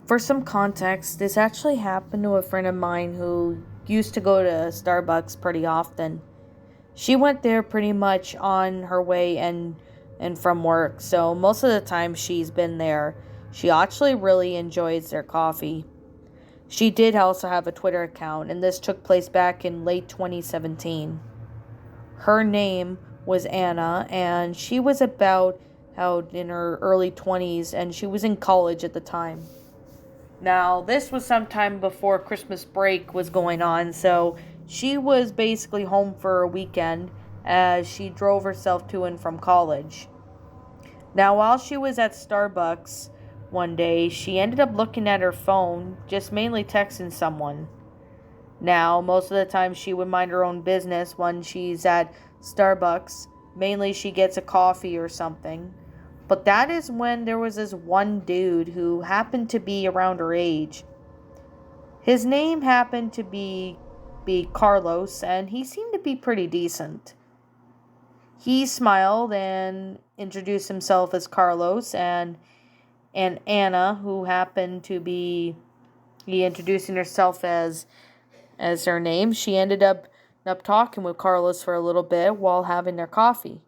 For some context, this actually happened to a friend of mine who used to go to Starbucks pretty often. She went there pretty much on her way and from work, so most of the time she's been there. She actually really enjoys their coffee. She did also have a Twitter account, and this took place back in late 2017. Her name was Anna, and she was about out in her early 20s, and she was in college at the time. Now, this was sometime before Christmas break was going on, so she was basically home for a weekend as she drove herself to and from college. Now, while she was at Starbucks one day, she ended up looking at her phone, just mainly texting someone. Now, most of the time she would mind her own business when she's at Starbucks. Mainly she gets a coffee or something. But that is when there was this one dude who happened to be around her age. His name happened to be Carlos, and he seemed to be pretty decent. He smiled and introduced himself as Carlos, and Anna, who happened to be he introducing herself as her name, she ended up talking with Carlos for a little bit while having their coffee.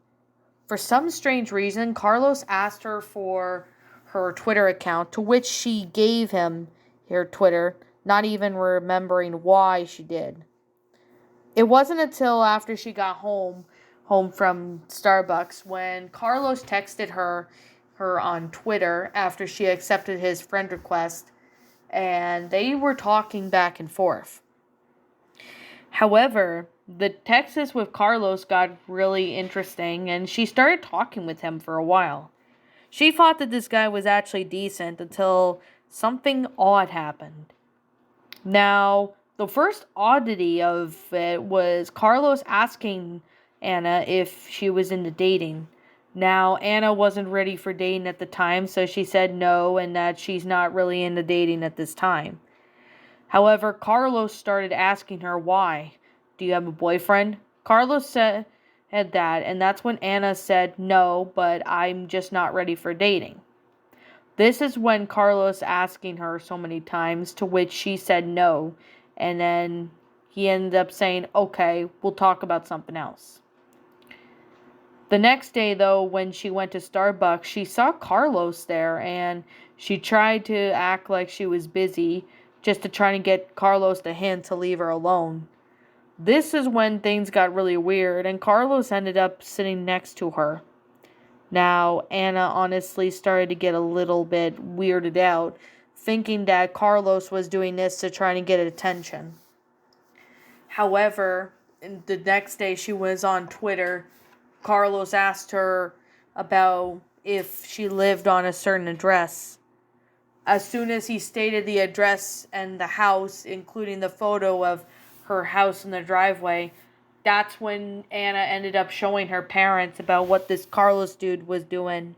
For some strange reason, Carlos asked her for her Twitter account, to which she gave him her Twitter, not even remembering why she did. It wasn't until after she got home from Starbucks when Carlos texted her on Twitter after she accepted his friend request, and they were talking back and forth. However, the texts with Carlos got really interesting, and she started talking with him for a while. She thought that this guy was actually decent until something odd happened. Now, the first oddity of it was Carlos asking Anna if she was into dating. Now, Anna wasn't ready for dating at the time, so she said no and that she's not really into dating at this time. However, Carlos started asking her why. Do you have a boyfriend? Carlos said that, and that's when Anna said no, but I'm just not ready for dating. This is when Carlos asking her so many times, to which she said no, and then he ended up saying, okay, we'll talk about something else. The next day, though, when she went to Starbucks, she saw Carlos there, and she tried to act like she was busy, just to try to get Carlos the hint to leave her alone. This is when things got really weird, and Carlos ended up sitting next to her. Now, Anna honestly started to get a little bit weirded out, thinking that Carlos was doing this to try to get attention. However, the next day she was on Twitter, Carlos asked her about if she lived on a certain address. As soon as he stated the address and the house, including the photo of her house in the driveway, that's when Anna ended up showing her parents about what this Carlos dude was doing.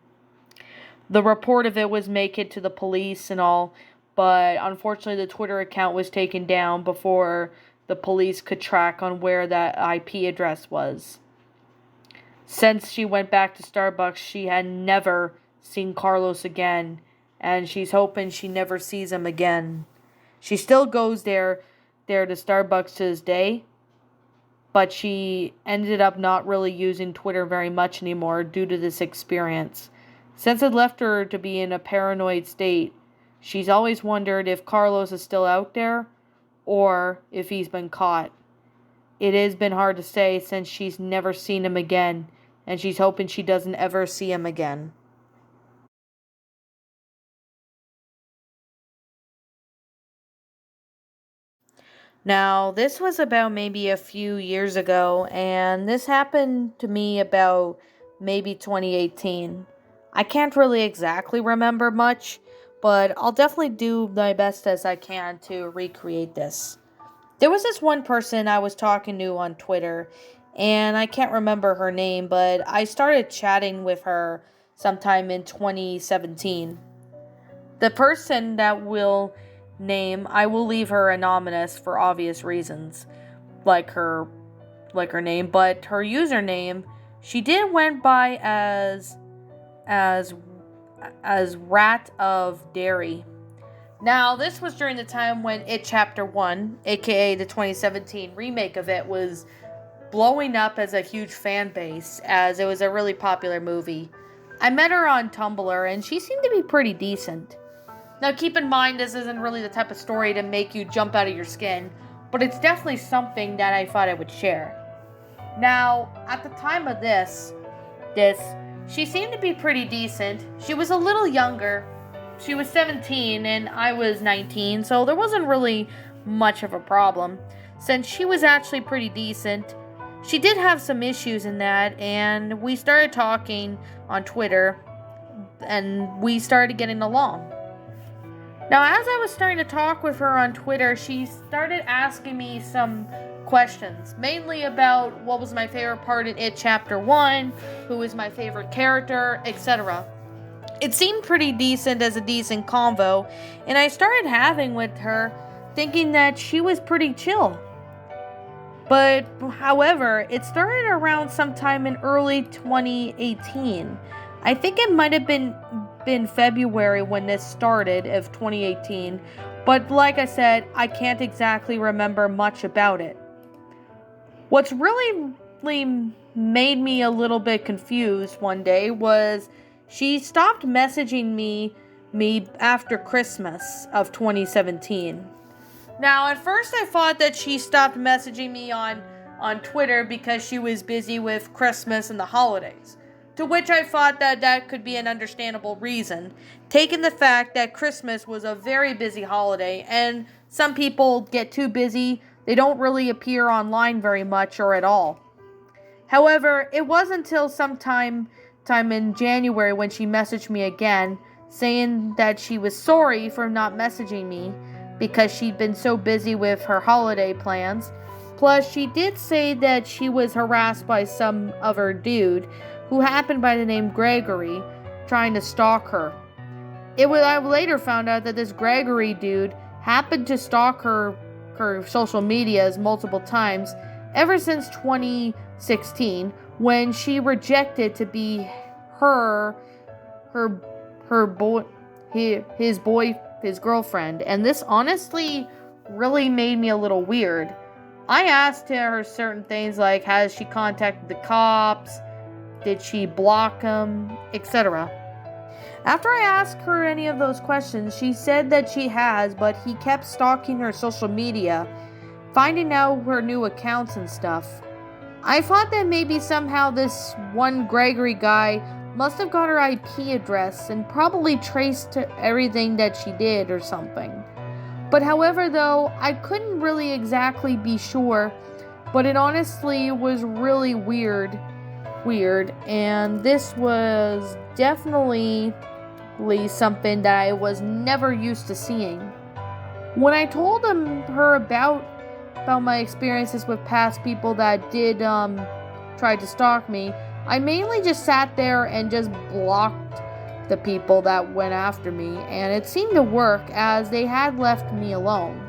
The report of it was make it to the police and all, but unfortunately the Twitter account was taken down before the police could track on where that IP address was. Since she went back to Starbucks, she had never seen Carlos again, and she's hoping she never sees him again. She still goes there to Starbucks to this day, but she ended up not really using Twitter very much anymore due to this experience. Since it left her to be in a paranoid state, she's always wondered if Carlos is still out there or if he's been caught. It has been hard to say since she's never seen him again, and she's hoping she doesn't ever see him again. Now, this was about maybe a few years ago, and this happened to me about maybe 2018. I can't really exactly remember much, but I'll definitely do my best as I can to recreate this. There was this one person I was talking to on Twitter, and I can't remember her name, but I started chatting with her sometime in 2017. The person that will name, I will leave her anonymous for obvious reasons, like her like her name, but her username, she did went by as as Rat of Dairy. Now, this was during the time when It Chapter 1, aka the 2017 remake of it, was blowing up as a huge fan base, as it was a really popular movie. I met her on Tumblr, and she seemed to be pretty decent. Now, keep in mind, this isn't really the type of story to make you jump out of your skin, but it's definitely something that I thought I would share. Now, at the time of this, she seemed to be pretty decent. She was a little younger. She was 17 and I was 19, so there wasn't really much of a problem, since she was actually pretty decent. She did have some issues in that, and we started talking on Twitter, and we started getting along. Now, as I was starting to talk with her on Twitter, she started asking me some questions, mainly about what was my favorite part in It Chapter 1, who was my favorite character, etc. It seemed pretty decent as a decent convo, and I started having with her, thinking that she was pretty chill. But, however, it started around sometime in early 2018. I think it might have been February when this started of 2018, but like I said, I can't exactly remember much about it. What's really made me a little bit confused one day was she stopped messaging me after Christmas of 2017. Now, at first I thought that she stopped messaging me on Twitter because she was busy with Christmas and the holidays. To which I thought that could be an understandable reason, taking the fact that Christmas was a very busy holiday, and some people get too busy, they don't really appear online very much or at all. However, it wasn't until sometime in January when she messaged me again, saying that she was sorry for not messaging me because she'd been so busy with her holiday plans. Plus, she did say that she was harassed by some other dude who happened by the name Gregory, trying to stalk her. I later found out that this Gregory dude happened to stalk her social medias multiple times ever since 2016, when she rejected to be his girlfriend. And this honestly really made me a little weird. I asked her certain things like, has she contacted the cops? Did she block him? Etc. After I asked her any of those questions, she said that she has, but he kept stalking her social media, finding out her new accounts and stuff. I thought that maybe somehow this one Gregory guy must have got her IP address and probably traced everything that she did or something. But however, though, I couldn't really exactly be sure, but it honestly was really weird, and this was definitely something that I was never used to seeing. When I told her about my experiences with past people that did try to stalk me, I mainly just sat there and just blocked the people that went after me, and it seemed to work as they had left me alone.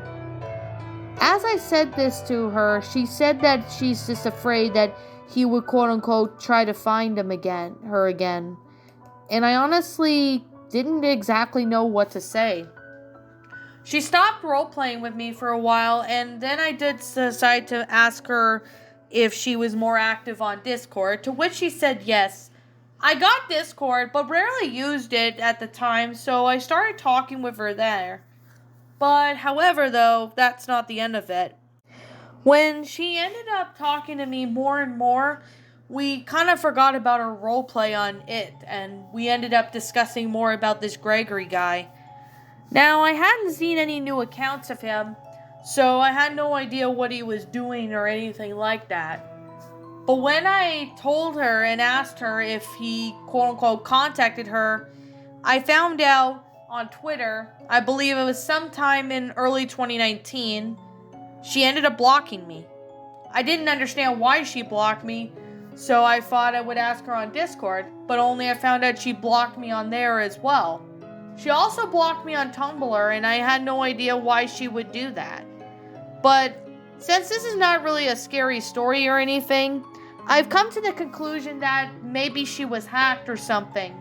As I said this to her, she said that she's just afraid that he would quote-unquote try to find her again. And I honestly didn't exactly know what to say. She stopped role-playing with me for a while, and then I did decide to ask her if she was more active on Discord, to which she said yes. I got Discord, but rarely used it at the time, so I started talking with her there. But, however, though, that's not the end of it. When she ended up talking to me more and more, we kind of forgot about her roleplay on it, and we ended up discussing more about this Gregory guy. Now, I hadn't seen any new accounts of him, so I had no idea what he was doing or anything like that. But when I told her and asked her if he, quote-unquote, contacted her, I found out on Twitter, I believe it was sometime in early 2019, she ended up blocking me. I didn't understand why she blocked me, so I thought I would ask her on Discord, but only I found out she blocked me on there as well. She also blocked me on Tumblr, and I had no idea why she would do that. But since this is not really a scary story or anything, I've come to the conclusion that maybe she was hacked or something.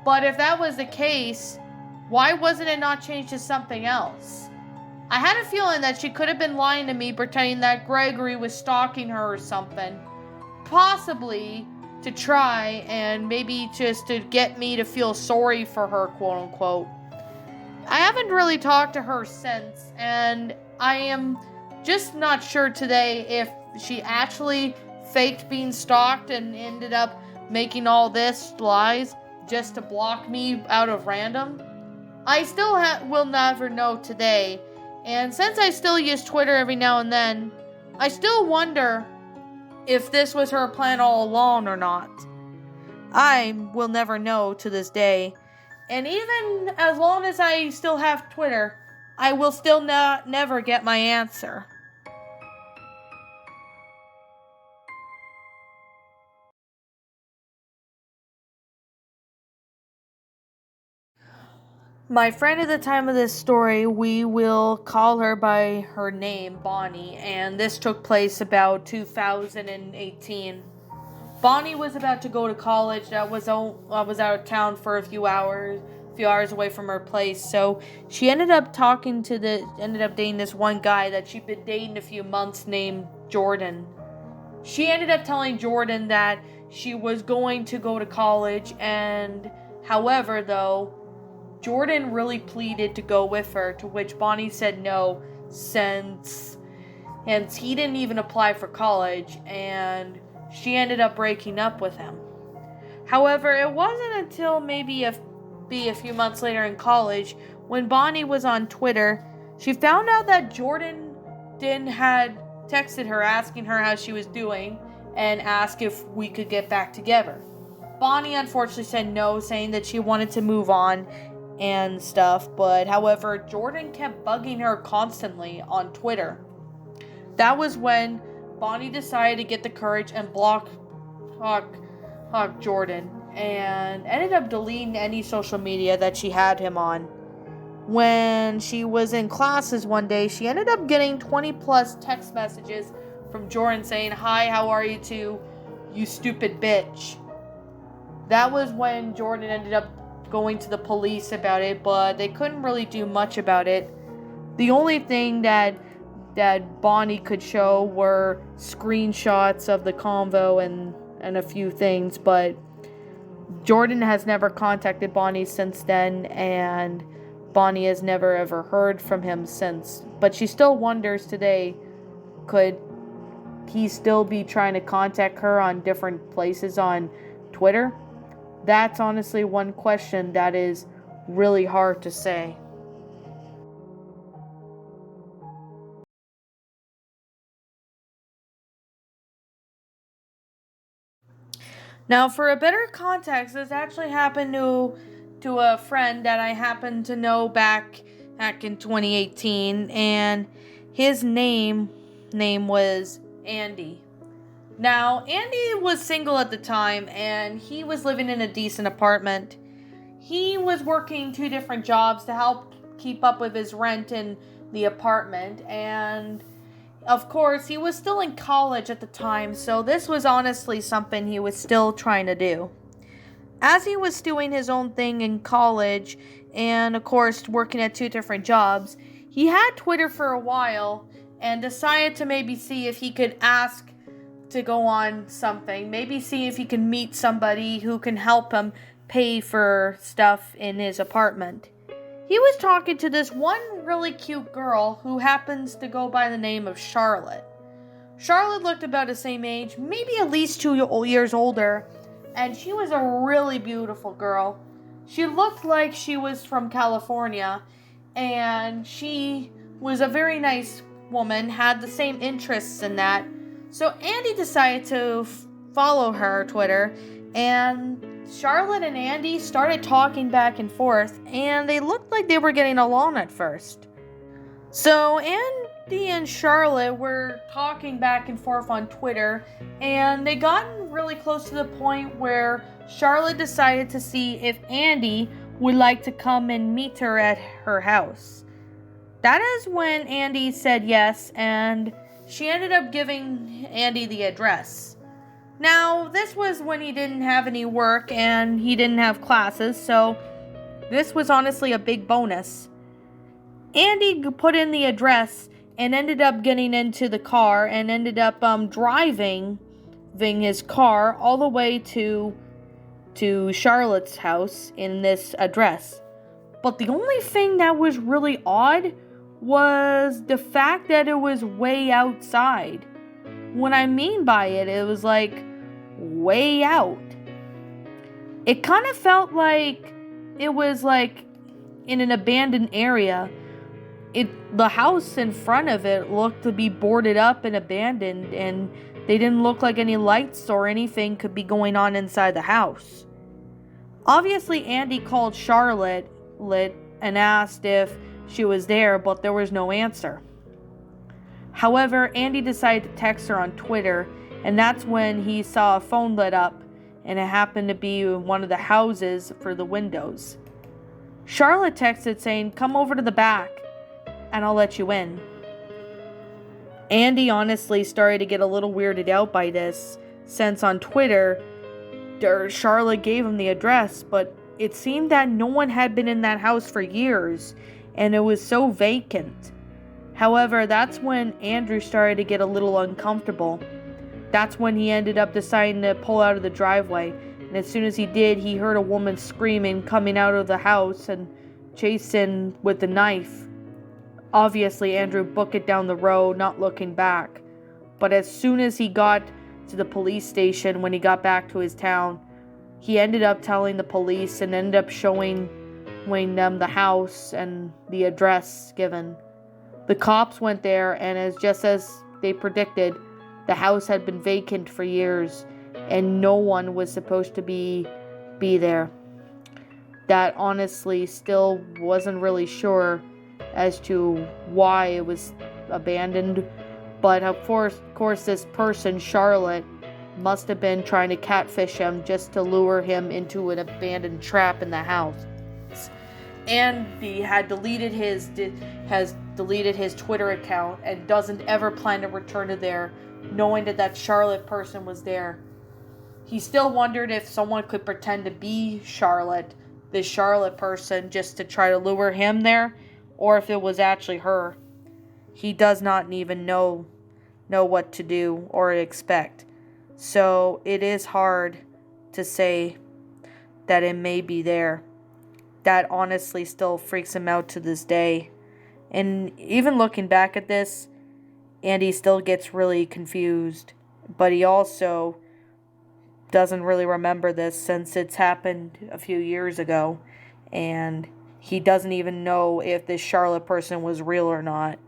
But if that was the case, Why wasn't it not changed to something else? I had a feeling that she could have been lying to me, pretending that Gregory was stalking her or something. Possibly to try and maybe just to get me to feel sorry for her, quote unquote. I haven't really talked to her since, and I am just not sure today if she actually faked being stalked and ended up making all this lies just to block me out of random. I still will never know today, and since I still use Twitter every now and then, I still wonder if this was her plan all along or not. I will never know to this day. And even as long as I still have Twitter, I will still never get my answer. My friend at the time of this story, we will call her by her name, Bonnie, and this took place about 2018. Bonnie was about to go to college. I was out of town for a few hours away from her place. So she ended up dating this one guy that she'd been dating a few months named Jordan. She ended up telling Jordan that she was going to go to college, and however, though, Jordan really pleaded to go with her, to which Bonnie said no, since he didn't even apply for college, and she ended up breaking up with him. However, it wasn't until maybe a few months later in college, when Bonnie was on Twitter, she found out that Jordan had texted her asking her how she was doing and asked if we could get back together. Bonnie unfortunately said no, saying that she wanted to move on and stuff, but however, Jordan kept bugging her constantly on Twitter. That was when Bonnie decided to get the courage and block Jordan, and ended up deleting any social media that she had him on. When she was in classes one day, she ended up getting 20 plus text messages from Jordan saying, "Hi, how are you too, you stupid bitch." That was when Jordan ended up going to the police about it, but they couldn't really do much about it. The only thing that Bonnie could show were screenshots of the convo and a few things, but Jordan has never contacted Bonnie since then, and Bonnie has never ever heard from him since. But she still wonders today, could he still be trying to contact her on different places on Twitter? That's honestly one question that is really hard to say. Now, for a better context, this actually happened to a friend that I happened to know back in 2018, and his name was Andy. Now, Andy was single at the time, and he was living in a decent apartment. He was working 2 different jobs to help keep up with his rent in the apartment, and of course, he was still in college at the time, so this was honestly something he was still trying to do. As he was doing his own thing in college, and of course working at 2 different jobs, he had Twitter for a while, and decided to maybe see if he could ask to go on something, maybe see if he can meet somebody who can help him pay for stuff in his apartment. He was talking to this one really cute girl who happens to go by the name of Charlotte. Charlotte looked about the same age, maybe at least 2 years older, and she was a really beautiful girl. She looked like she was from California, and she was a very nice woman, had the same interests in that. So Andy decided to follow her Twitter, and Charlotte and Andy started talking back and forth, and they looked like they were getting along at first. So Andy and Charlotte were talking back and forth on Twitter, and they got really close to the point where Charlotte decided to see if Andy would like to come and meet her at her house. That is when Andy said yes, and she ended up giving Andy the address. Now, this was when he didn't have any work and he didn't have classes, so this was honestly a big bonus. Andy put in the address and ended up getting into the car and ended up driving his car all the way to Charlotte's house in this address. But the only thing that was really odd was the fact that it was way outside. What I mean by it, it was like way out. It kind of felt like it was like in an abandoned area. The house in front of it looked to be boarded up and abandoned, and they didn't look like any lights or anything could be going on inside the house. Obviously, Andy called Charlotte and asked if she was there, but there was no answer. However, Andy decided to text her on Twitter, and that's when he saw a phone lit up, and it happened to be one of the houses for the windows. Charlotte texted saying, "Come over to the back, and I'll let you in." Andy honestly started to get a little weirded out by this, since on Twitter, Charlotte gave him the address, but it seemed that no one had been in that house for years, and it was so vacant. However, that's when Andrew started to get a little uncomfortable. That's when he ended up deciding to pull out of the driveway, and as soon as he did, he heard a woman screaming coming out of the house and chasing with the knife. Obviously, Andrew booked it down the road, not looking back. But as soon as he got to the police station, when he got back to his town, he ended up telling the police and ended up showing them the house and the address given. The cops went there, and just as they predicted, the house had been vacant for years, and no one was supposed to be there. That honestly still wasn't really sure as to why it was abandoned, but of course this person, Charlotte, must have been trying to catfish him just to lure him into an abandoned trap in the house. And he has deleted his Twitter account and doesn't ever plan to return to there, knowing that Charlotte person was there. He still wondered if someone could pretend to be Charlotte, this Charlotte person, just to try to lure him there, or if it was actually her. He does not even know what to do or expect. So it is hard to say that it may be there. That honestly still freaks him out to this day. And even looking back at this, Andy still gets really confused. But he also doesn't really remember this since it's happened a few years ago. And he doesn't even know if this Charlotte person was real or not.